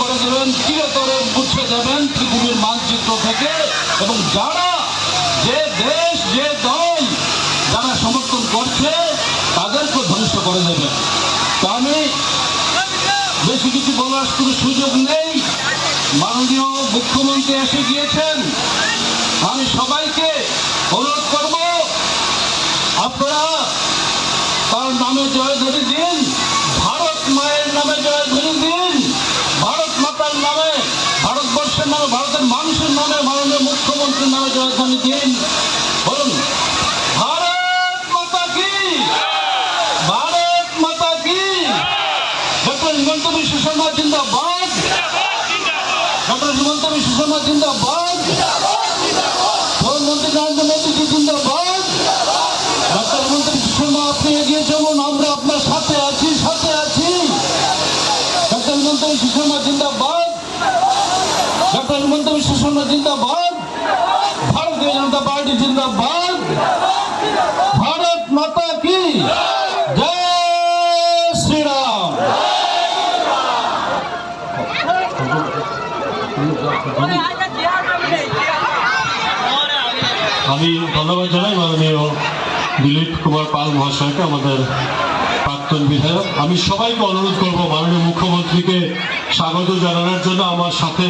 করে দেবেন, চিরতরে মুছে দেবেন পৃথিবীর মানচিত্র থেকে, এবং যারা যে দেশ যে দল যারা সমর্থন করছে তাদেরকে ধ্বংস করে দেবেন। তো আমি বেশি কিছু বলার কোনো সুযোগ নেই, মাননীয় মুখ্যমন্ত্রী এসে গিয়েছেন। আমি সবাইকে অনুরোধ করব, আপনারা তার নামে জয়ধ্বনি দিন, ভারত মায়ের নামে জয়ধ্বনি দিন, ভারত মাতার নামে, ভারতবর্ষের নামে, ভারতের মানুষের নামে, মাননীয় মুখ্যমন্ত্রীর নামে জয়ধ্বনি দিন। বলুন ভারত মাতা কি, ভারত মাতা কি। ডক্টর হিমন্ত বিশ্ব শর্মা জিন্দাবাদ, ডক্টর হিমন্ত বিশ্ব শর্মা জিন্দাবাদ, প্রধানমন্ত্রী নরেন্দ্র মোদীজি জিন্দাবাদ। ডক্টর হিমন্ত বিশ্ব শর্মা, আপনি এগিয়ে চলুন, আমরা আপনার সাথে আছি, সাথে আছি। ডক্টর হিমন্ত বিশ্ব শর্মা জিন্দাবাদ, ডক্টর হিমন্ত বিশ্ব শর্মা জিন্দাবাদ, ভারতীয় জনতা পার্টি জিন্দাবাদ, ভারত মাতা কি জয় শ্রীরাম। আমি ধন্যবাদ জানাই মাননীয় দিলীপ কুমার পাল মহাশয়কে, আমাদের প্রাক্তন বিধায়ক। আমি সবাইকে অনুরোধ করব মাননীয় মুখ্যমন্ত্রীকে স্বাগত জানানোর জন্য, আমার সাথে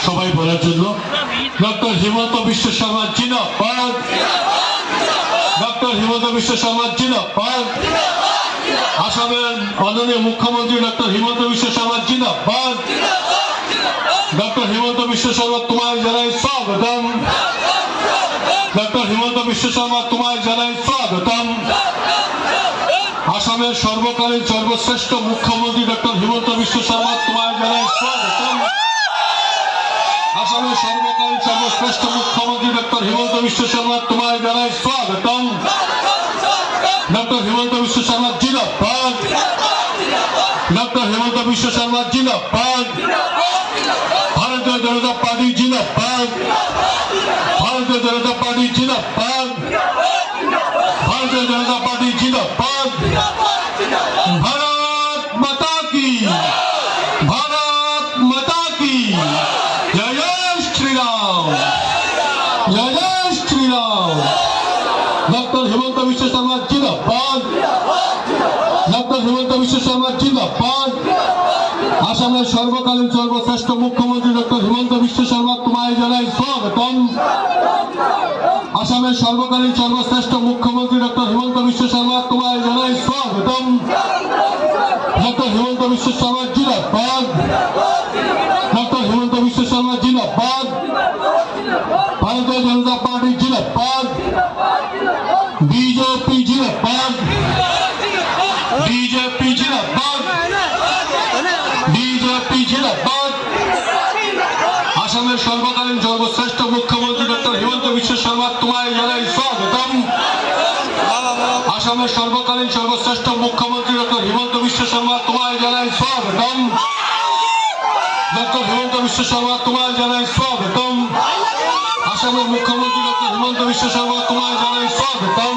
সবাই বলার জন্য। ডক্টর হিমন্ত বিশ্ব শর্মা জিন্দাবাদ, ডক্টর হিমন্ত বিশ্ব শর্মা জিন্দাবাদ, আসামের মাননীয় মুখ্যমন্ত্রী ডক্টর হিমন্ত বিশ্ব শর্মা জিন্দাবাদ। ডক্টর হিমন্ত বিশ্ব শর্মা তোমায় জানাই স্বাগতম, ডক্টর হিমন্ত বিশ্ব শর্মা তোমায় জানাই স্বাগতম। আসামের সর্বকালীন সর্বশ্রেষ্ঠ মুখ্যমন্ত্রী ডক্টর হিমন্ত বিশ্ব শর্মা তোমায় জানাই স্বাগতম। আসামের সর্বকালীন সর্বশ্রেষ্ঠ মুখ্যমন্ত্রী ডক্টর হিমন্ত বিশ্ব শর্মা তোমায় জানাই স্বাগতম। ডক্টর হিমন্ত বিশ্ব শর্মা জিন্দাবাদ, ডক্টর হিমন্ত বিশ্ব শর্মা জিন্দাবাদ, ভারতীয় জনতা পার্টি জিন্দাবাদ, ভারতীয় জনতা পার্টি জিন্দাবাদ, ভারতীয় জনতা পার্টি জিন্দাবাদ। ভারত মাতা কি, ভারত মাতা কি জয় জয় শ্রীরাম, জয় জয় শ্রীরাম। ডক্টর হিমন্ত বিশ্ব শর্মা জিন্দাবাদ, ডক্টর হিমন্ত বিশ্ব শর্মা জিন্দাবাদ। আসামের সর্বকালীন সর্বশ্রেষ্ঠ মুখ্যমন্ত্রী ডক্টর হিমন্ত বিশ্ব শর্মা তোমায় জানাই স্বাগতম। আসামের সর্বকালীন সর্বশ্রেষ্ঠ মুখ্যমন্ত্রী ডক্টর হিমন্ত বিশ্ব শর্মা তোমায় জানাই স্বাগতম। ডক্টর হিমন্ত বিশ্ব শর্মা জিন্দাবাদ, ডক্টর হিমন্ত বিশ্ব শর্মা জিন্দাবাদ, ভারতীয় জনতা পার্টি জিন্দাবাদ, বিজেপি জিন্দাবাদ, বিজেপি জিন্দাবাদ, বিজেপি জিন্দাবাদ। আসামের সর্বকালীন সর্বশ্রেষ্ঠ মুখ্যমন্ত্রী ডক্টর হিমন্ত বিশ্ব শর্মা তোমায় জানাই স্বাগতম। আসামের সর্বকালীন সর্বশ্রেষ্ঠ মুখ্যমন্ত্রী ডক্টর হিমন্ত বিশ্ব শর্মা তোমায় জানাই স্বাগতম। ডক্টর হিমন্ত বিশ্ব শর্মা তোমায় জানাই স্বাগতম। আসামের মুখ্যমন্ত্রী ডক্টর হিমন্ত বিশ্ব শর্মা তোমায় জানাই স্বাগতম।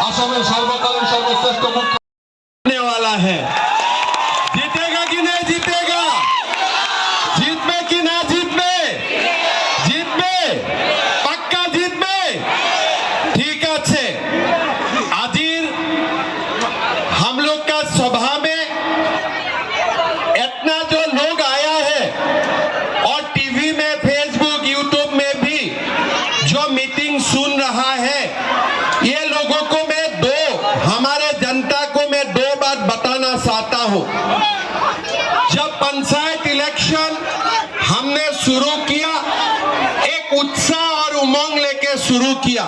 আসামের সর্বকালীন সর্বশ্রেষ্ঠ মুখ্যমন্ত্রী वाला है। जीतेगा कि नहीं जीतेगा, जीतबे कि ना जीतबे, जीतबे पक्का जीतबे, ठीक है। आजिर हम लोग का सभा में इतना जो लोग आया है और टीवी में, फेसबुक, यूट्यूब में भी जो मीटिंग सुन रहा है, ये लोगों को मैं हमारे जनता को मैं दो बात बताना चाहता हूं। जब पंचायत इलेक्शन हमने शुरू किया, एक उत्साह और उमंग लेके शुरू किया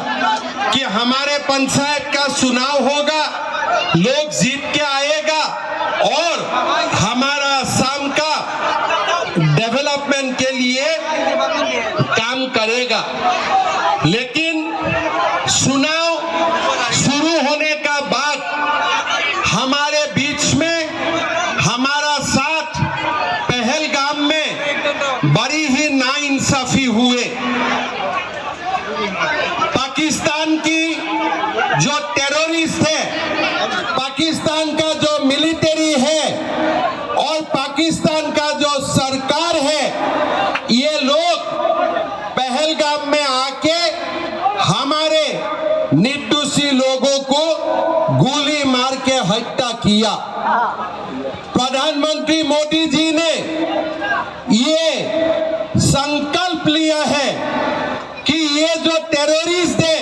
कि हमारे पंचायत का चुनाव होगा, लोग जीत के आएगा और हमारा असम का डेवलपमेंट के लिए काम करेगा। लेकिन चुनाव शुरू होने का बाद हमारे बीच में हमारा साथ पहलगाम में बड़ी ही नाइंसाफी हुए। पाकिस्तान की जो टेररिस्ट है, पाकिस्तान का जो मिलिट्री है और पाकिस्तान का जो किया। प्रधानमंत्री मोदी जी ने ये संकल्प लिया है कि ये जो टेररिस्ट है,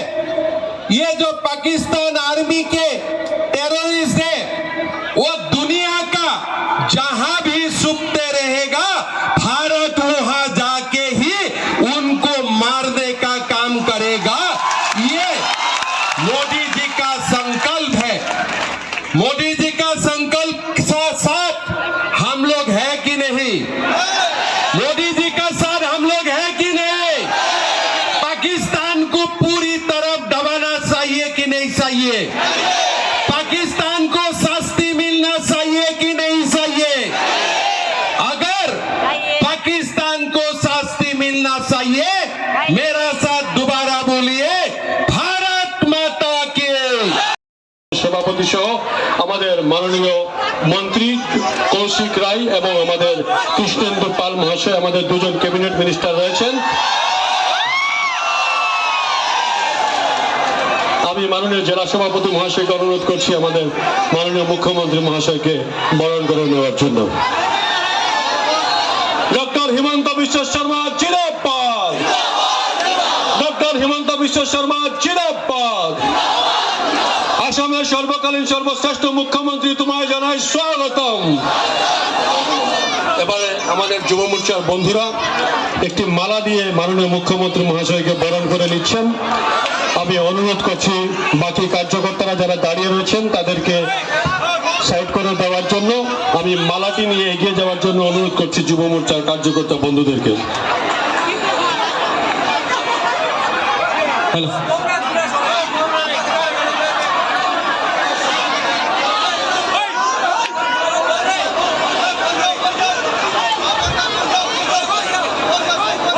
ये जो पाकिस्तान आर्मी के टेररिस्ट है, वो दुनिया का जहां भी छुपते रहेगा, भारत वहां जाके ही उनको मारने का काम करेगा। ये मोदी जी का संकल्प है। मोदी जी का संकल्प के साथ हम लोग है कि नहीं? मोदी जी का साथ हम लोग है कि नहीं? पाकिस्तान को पूरी तरफ दबाना चाहिए कि नहीं चाहिए? पाकिस्तान को शास्ति मिलना चाहिए कि नहीं चाहिए? अगर पाकिस्तान को शास्ति मिलना चाहिए, मेरा साथ दोबारा बोलिए, भारत माता की। সভাপতি সহ আমাদের মাননীয় মন্ত্রী কৌশিক রায় এবং আমাদের কৃষ্ণেন্দু পাল মহাশয়, আমাদের দুজন ক্যাবিনেট মিনিস্টার রয়েছেন। আমি মাননীয় জেলা সভাপতি মহাশয়কে অনুরোধ করছি আমাদের মাননীয় মুখ্যমন্ত্রী মহাশয়কে বরণ করে নেওয়ার জন্য। ডক্টর হিমন্ত বিশ্ব শর্মা জিন্দাবাদ। ডক্টর হিমন্ত বিশ্ব শর্মা জিন্দাবাদ। আসামের সর্বকালীন সর্বশ্রেষ্ঠ মুখ্যমন্ত্রী, তোমায় জানাই স্বাগতম। এবারে আমাদের যুব মোর্চার বন্ধুরা একটি মালা দিয়ে মাননীয় মুখ্যমন্ত্রী মহাশয়কে বরণ করে নিচ্ছেন। আমি অনুরোধ করছি বাকি কার্যকর্তারা যারা দাঁড়িয়ে রয়েছেন তাদেরকে সাইড করে দেওয়ার জন্য। আমি মালাটি নিয়ে এগিয়ে যাওয়ার জন্য অনুরোধ করছি যুব মোর্চার কার্যকর্তা বন্ধুদেরকে। হ্যালো,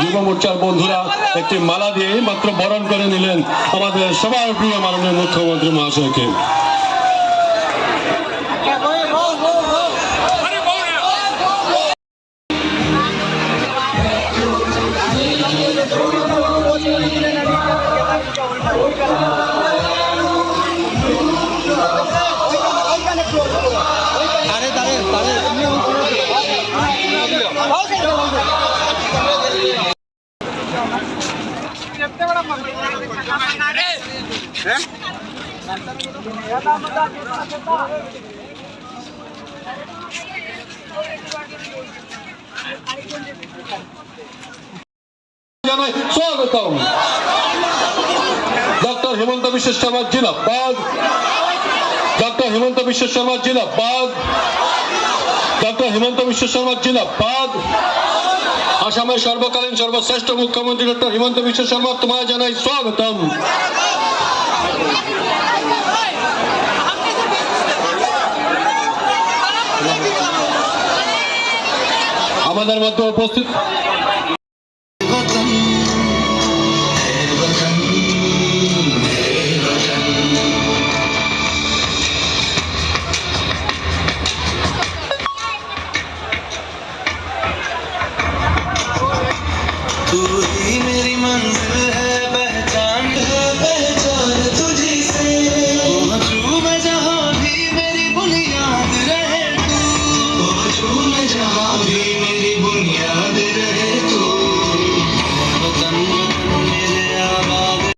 যুব মোর্চার বন্ধুরা একটি মালা দিয়ে মাত্র বরণ করে নিলেন আমাদের সবার প্রিয় মাননীয় মুখ্যমন্ত্রী মহাশয়কে। জানাই স্বাগতম। ডক্টর হিমন্ত বিশ্ব শর্মা জিন্দাবাদ। ডক্টর হিমন্ত বিশ্ব শর্মা জিন্দাবাদ। ডক্টর হিমন্ত বিশ্ব শর্মা জিন্দাবাদ। আসামের সর্বকালীন সর্বশ্রেষ্ঠ মুখ্যমন্ত্রী ডক্টর হিমন্ত বিশ্ব শর্মা, তোমায় জানাই স্বাগতম। আমাদের মধ্যে উপস্থিত